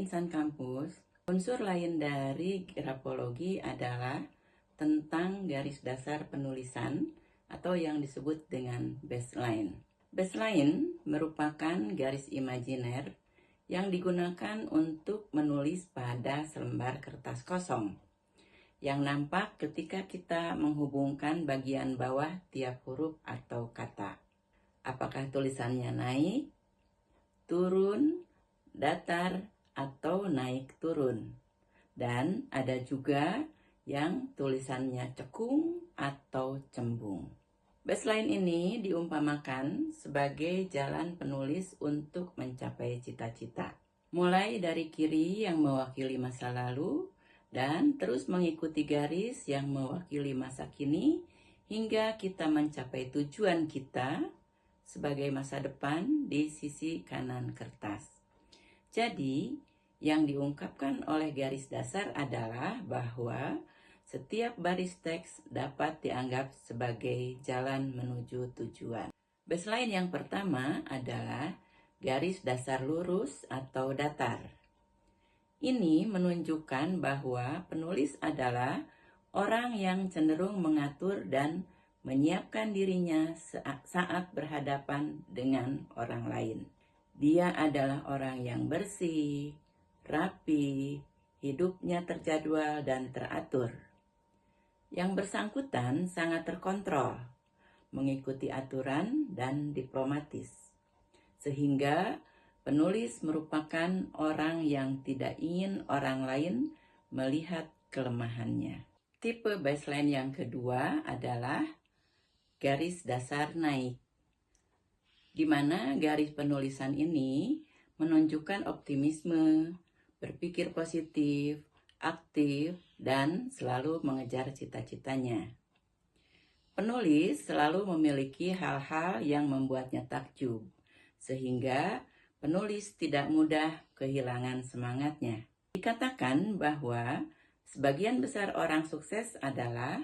Insan Kampus, unsur lain dari grafologi adalah tentang garis dasar penulisan atau yang disebut dengan baseline. Baseline merupakan garis imajiner yang digunakan untuk menulis pada selembar kertas kosong yang nampak ketika kita menghubungkan bagian bawah tiap huruf atau kata. Apakah tulisannya naik, turun, datar, atau naik turun. Dan ada juga yang tulisannya cekung atau cembung. Baseline ini diumpamakan sebagai jalan penulis untuk mencapai cita-cita. Mulai dari kiri yang mewakili masa lalu dan terus mengikuti garis yang mewakili masa kini hingga kita mencapai tujuan kita sebagai masa depan di sisi kanan kertas. Jadi, yang diungkapkan oleh garis dasar adalah bahwa setiap baris teks dapat dianggap sebagai jalan menuju tujuan. Baseline yang pertama adalah garis dasar lurus atau datar. Ini menunjukkan bahwa penulis adalah orang yang cenderung mengatur dan menyiapkan dirinya saat berhadapan dengan orang lain. Dia adalah orang yang bersih, rapi, hidupnya terjadwal dan teratur. Yang bersangkutan sangat terkontrol, mengikuti aturan dan diplomatis. Sehingga penulis merupakan orang yang tidak ingin orang lain melihat kelemahannya. Tipe baseline yang kedua adalah garis dasar naik, di mana garis penulisan ini menunjukkan optimisme, berpikir positif, aktif, dan selalu mengejar cita-citanya. Penulis selalu memiliki hal-hal yang membuatnya takjub, sehingga penulis tidak mudah kehilangan semangatnya. Dikatakan bahwa sebagian besar orang sukses adalah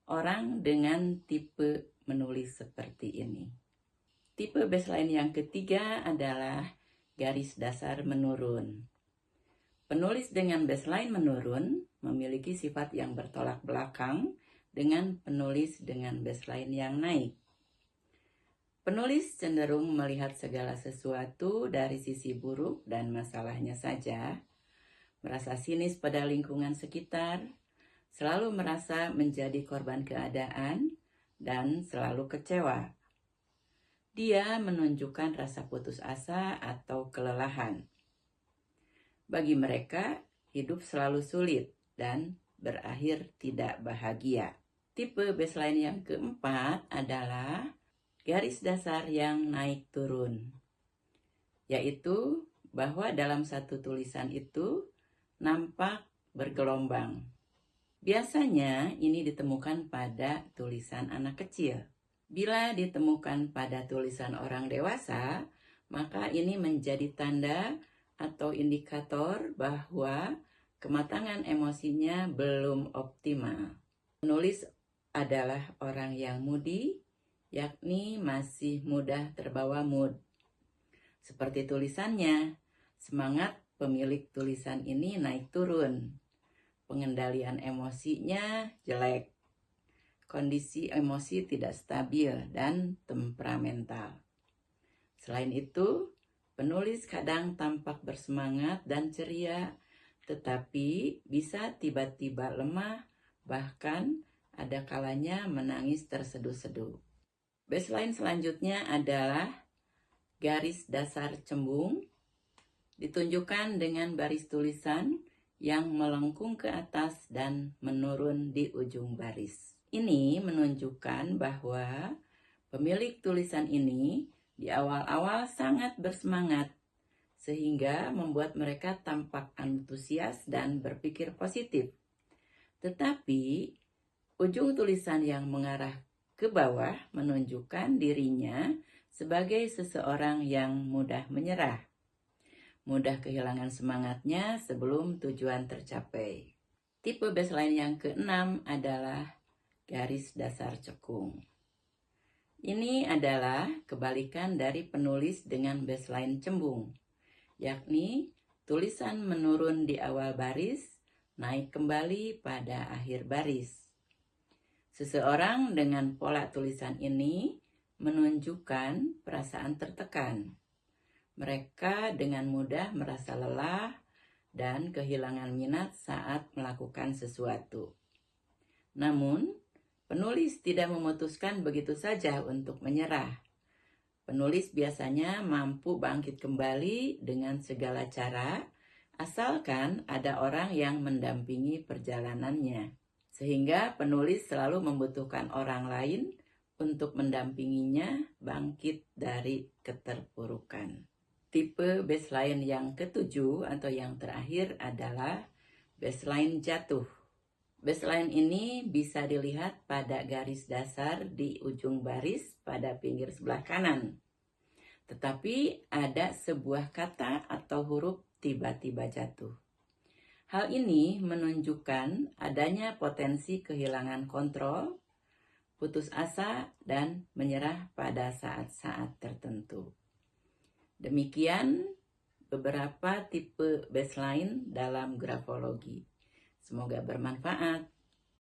orang dengan tipe menulis seperti ini. Tipe baseline yang ketiga adalah garis dasar menurun. Penulis dengan baseline menurun memiliki sifat yang bertolak belakang dengan penulis dengan baseline yang naik. Penulis cenderung melihat segala sesuatu dari sisi buruk dan masalahnya saja, merasa sinis pada lingkungan sekitar, selalu merasa menjadi korban keadaan, dan selalu kecewa. Dia menunjukkan rasa putus asa atau kelelahan. Bagi mereka, hidup selalu sulit dan berakhir tidak bahagia. Tipe baseline yang keempat adalah garis dasar yang naik turun, yaitu bahwa dalam satu tulisan itu nampak bergelombang. Biasanya ini ditemukan pada tulisan anak kecil. Bila ditemukan pada tulisan orang dewasa, maka ini menjadi tanda atau indikator bahwa kematangan emosinya belum optimal. Penulis adalah orang yang moody, yakni masih mudah terbawa mood. Seperti tulisannya, semangat pemilik tulisan ini naik turun. Pengendalian emosinya jelek. Kondisi emosi tidak stabil dan temperamental. Selain itu, penulis kadang tampak bersemangat dan ceria, tetapi bisa tiba-tiba lemah, bahkan ada kalanya menangis terseduh-seduh. Baseline selanjutnya adalah garis dasar cembung, ditunjukkan dengan baris tulisan yang melengkung ke atas dan menurun di ujung baris. Ini menunjukkan bahwa pemilik tulisan ini di awal-awal sangat bersemangat, sehingga membuat mereka tampak antusias dan berpikir positif. Tetapi, ujung tulisan yang mengarah ke bawah menunjukkan dirinya sebagai seseorang yang mudah menyerah, mudah kehilangan semangatnya sebelum tujuan tercapai. Tipe baseline yang keenam adalah garis dasar cekung. Ini adalah kebalikan dari penulis dengan baseline cembung, yakni tulisan menurun di awal baris, naik kembali pada akhir baris. Seseorang dengan pola tulisan ini menunjukkan perasaan tertekan. Mereka dengan mudah merasa lelah dan kehilangan minat saat melakukan sesuatu. Namun, penulis tidak memutuskan begitu saja untuk menyerah. Penulis biasanya mampu bangkit kembali dengan segala cara, asalkan ada orang yang mendampingi perjalanannya. Sehingga penulis selalu membutuhkan orang lain untuk mendampinginya bangkit dari keterpurukan. Tipe baseline yang ketujuh atau yang terakhir adalah baseline jatuh. Baseline ini bisa dilihat pada garis dasar di ujung baris pada pinggir sebelah kanan. Tetapi ada sebuah kata atau huruf tiba-tiba jatuh. Hal ini menunjukkan adanya potensi kehilangan kontrol, putus asa, dan menyerah pada saat-saat tertentu. Demikian beberapa tipe baseline dalam grafologi. Semoga bermanfaat.